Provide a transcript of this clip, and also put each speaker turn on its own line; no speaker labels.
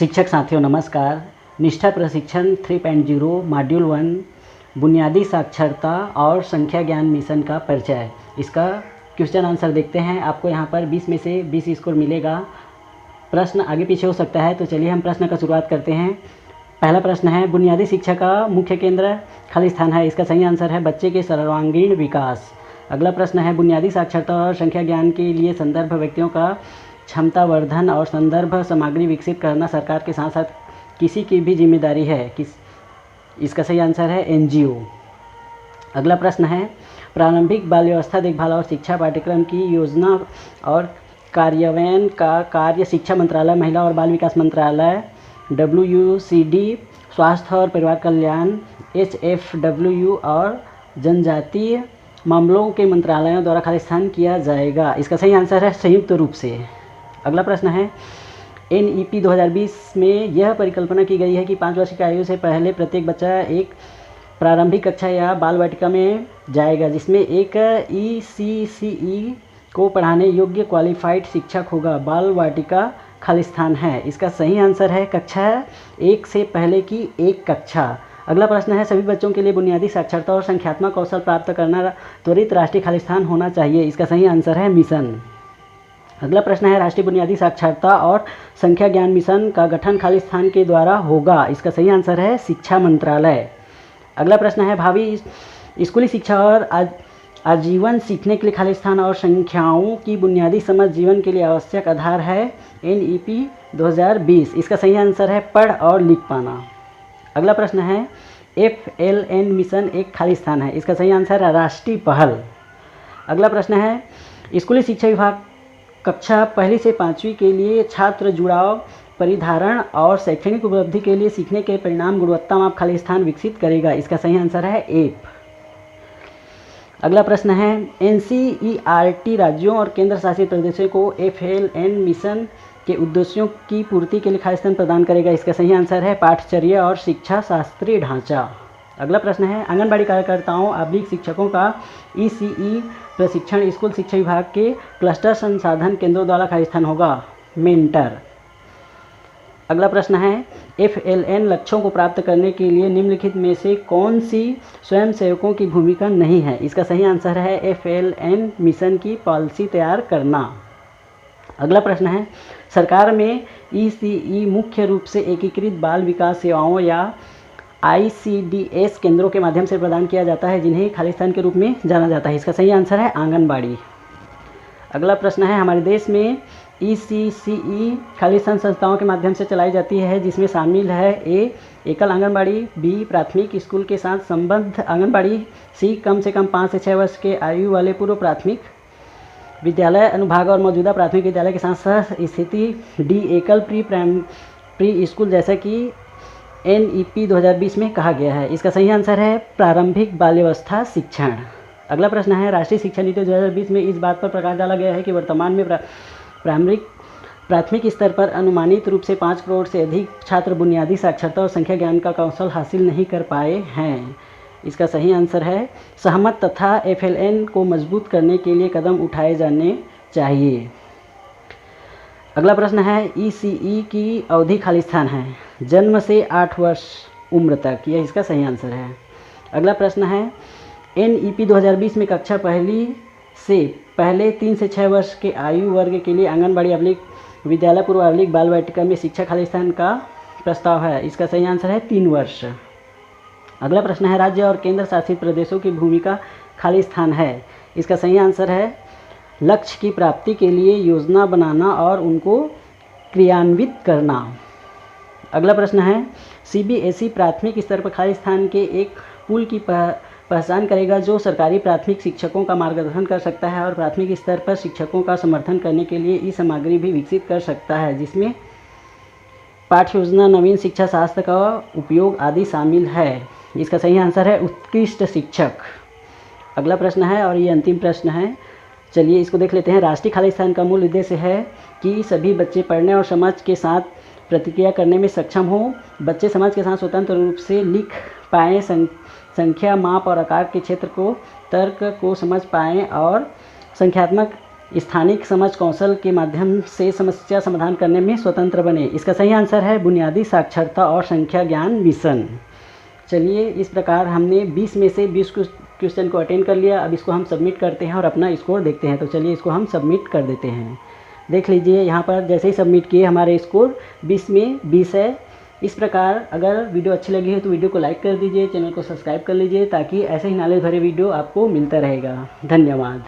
शिक्षक साथियों नमस्कार। निष्ठा प्रशिक्षण 3.0 मॉड्यूल 1 बुनियादी साक्षरता और संख्या ज्ञान मिशन का परिचय। इसका क्वेश्चन आंसर देखते हैं। आपको यहाँ पर 20 में से 20 स्कोर मिलेगा। प्रश्न आगे पीछे हो सकता है, तो चलिए हम प्रश्न का शुरुआत करते हैं। पहला प्रश्न है, बुनियादी शिक्षा का मुख्य केंद्र खाली स्थान है। इसका सही आंसर है बच्चे के सर्वांगीण विकास। अगला प्रश्न है, बुनियादी साक्षरता और संख्या ज्ञान के लिए संदर्भ व्यक्तियों का क्षमता वर्धन और संदर्भ सामग्री विकसित करना सरकार के साथ साथ किसी की भी जिम्मेदारी है। इसका सही आंसर है एनजीओ। अगला प्रश्न है, प्रारंभिक बाल व्यवस्था देखभाल और शिक्षा पाठ्यक्रम की योजना और कार्यान्वयन का कार्य शिक्षा मंत्रालय, महिला और बाल विकास मंत्रालय, WUCD, स्वास्थ्य और परिवार कल्याण, HFWU और जनजातीय मामलों के मंत्रालयों द्वारा खाली स्थान किया जाएगा। इसका सही आंसर है संयुक्त रूप से। अगला प्रश्न है, NEP 2020 में यह परिकल्पना की गई है कि 5 वर्ष की आयु से पहले प्रत्येक बच्चा एक प्रारंभिक कक्षा या बाल वाटिका में जाएगा, जिसमें एक ECCE को पढ़ाने योग्य क्वालिफाइड शिक्षक होगा। बाल वाटिका खाली स्थान है। इसका सही आंसर है कक्षा 1 से पहले की एक कक्षा। अगला प्रश्न है, सभी बच्चों के लिए बुनियादी साक्षरता और संख्यात्मक कौशल प्राप्त करना त्वरित राष्ट्रीय खाली स्थान होना चाहिए। इसका सही आंसर है मिशन। अगला प्रश्न है, राष्ट्रीय बुनियादी साक्षरता और संख्या ज्ञान मिशन का गठन खाली स्थान के द्वारा होगा। इसका सही आंसर है शिक्षा मंत्रालय। अगला प्रश्न है, भावी स्कूली शिक्षा और आजीवन सीखने के लिए खाली स्थान और संख्याओं की बुनियादी समझ जीवन के लिए आवश्यक आधार है। NEP 2020। इसका सही आंसर है पढ़ और लिख पाना। अगला प्रश्न है, FLN मिशन एक खाली स्थान है। इसका सही आंसर है राष्ट्रीय पहल। अगला प्रश्न है, स्कूली शिक्षा विभाग कक्षा 1 से 5वीं के लिए छात्र जुड़ाव, परिधारण और शैक्षणिक उपलब्धि के लिए सीखने के परिणाम गुणवत्ता माप खाली स्थान विकसित करेगा। इसका सही आंसर है एप। अगला प्रश्न है, NCERT राज्यों और केंद्र शासित प्रदेशों को FLN मिशन के उद्देश्यों की पूर्ति के लिए खाली स्थान प्रदान करेगा। इसका सही आंसर है पाठ्यचर्या और शिक्षा शास्त्रीय ढांचा। अगला प्रश्न है, आंगनबाड़ी कार्यकर्ताओं शिक्षकों का ECE प्रशिक्षण स्कूल शिक्षा विभाग के क्लस्टर संसाधन केंद्रों द्वारा खाली स्थान होगा। मेंटर। अगला प्रश्न है, FLN लक्ष्यों को प्राप्त करने के लिए निम्नलिखित में से कौन सी स्वयंसेवकों की भूमिका नहीं है। इसका सही आंसर है FLN मिशन की पॉलिसी तैयार करना। अगला प्रश्न है, सरकार में ECE मुख्य रूप से एकीकृत बाल विकास सेवाओं या ICDS केंद्रों के माध्यम से प्रदान किया जाता है, जिन्हें खाली स्थान के रूप में जाना जाता है। इसका सही आंसर है आंगनबाड़ी। अगला प्रश्न है, हमारे देश में ECCE खाली स्थान संस्थाओं के माध्यम से चलाई जाती है, जिसमें शामिल है A एकल आंगनबाड़ी, B प्राथमिक स्कूल के साथ संबद्ध आंगनबाड़ी, C कम से कम 5 से 6 वर्ष के आयु वाले पूर्व प्राथमिक विद्यालय अनुभाग और मौजूदा प्राथमिक विद्यालय के साथ सह स्थिति, D एकल प्री स्कूल जैसा कि NEP 2020 में कहा गया है। इसका सही आंसर है प्रारंभिक बाल्यावस्था शिक्षण। अगला प्रश्न है, राष्ट्रीय शिक्षा नीति 2020 में इस बात पर प्रकाश डाला गया है कि वर्तमान में प्राथमिक स्तर पर अनुमानित रूप से 5 करोड़ से अधिक छात्र बुनियादी साक्षरता और संख्या ज्ञान का कौशल हासिल नहीं कर पाए हैं। इसका सही आंसर है सहमत तथा FLN को मजबूत करने के लिए कदम उठाए जाने चाहिए। अगला प्रश्न है, ECE की अवधि खाली स्थान है जन्म से 8 वर्ष उम्र तक। यह इसका सही आंसर है। अगला प्रश्न है, NEP 2020 में कक्षा 1 से पहले 3 से 6 वर्ष के आयु वर्ग के लिए आंगनबाड़ी विद्यालय पूर्व बाल वाटिका में शिक्षा खाली स्थान का प्रस्ताव है। इसका सही आंसर है 3 वर्ष। अगला प्रश्न है, राज्य और केंद्र शासित प्रदेशों की भूमिका खाली स्थान है। इसका सही आंसर है लक्ष्य की प्राप्ति के लिए योजना बनाना और उनको क्रियान्वित करना। अगला प्रश्न है, CBSE प्राथमिक स्तर पर खाली स्थान के एक पूल की पहचान करेगा जो सरकारी प्राथमिक शिक्षकों का मार्गदर्शन कर सकता है और प्राथमिक स्तर पर शिक्षकों का समर्थन करने के लिए सामग्री भी विकसित कर सकता है, जिसमें पाठ्य योजना, नवीन शिक्षा शास्त्र का उपयोग आदि शामिल है। इसका सही आंसर है उत्कृष्ट शिक्षक। अगला प्रश्न है और ये अंतिम प्रश्न है, चलिए इसको देख लेते हैं। राष्ट्रीय खाली स्थान का मूल उद्देश्य है कि सभी बच्चे पढ़ने और समझ के साथ प्रतिक्रिया करने में सक्षम हों। बच्चे समझ के साथ स्वतंत्र रूप से लिख पाएँ, संख्या, माप और आकार के क्षेत्र को, तर्क को समझ पाएँ और संख्यात्मक स्थानिक समझ कौशल के माध्यम से समस्या समाधान करने में स्वतंत्र बने। इसका सही आंसर है बुनियादी साक्षरता और संख्या ज्ञान मिशन। चलिए, इस प्रकार हमने 20 में से 20 क्वेश्चन को अटेंड कर लिया। अब इसको हम सबमिट करते हैं और अपना स्कोर देखते हैं। तो चलिए इसको हम सबमिट कर देते हैं। देख लीजिए यहाँ पर जैसे ही सबमिट किए हमारे स्कोर 20 में 20 है। इस प्रकार अगर वीडियो अच्छी लगी है तो वीडियो को लाइक कर दीजिए, चैनल को सब्सक्राइब कर लीजिए ताकि ऐसे ही नॉलेज भरे वीडियो आपको मिलता रहेगा। धन्यवाद।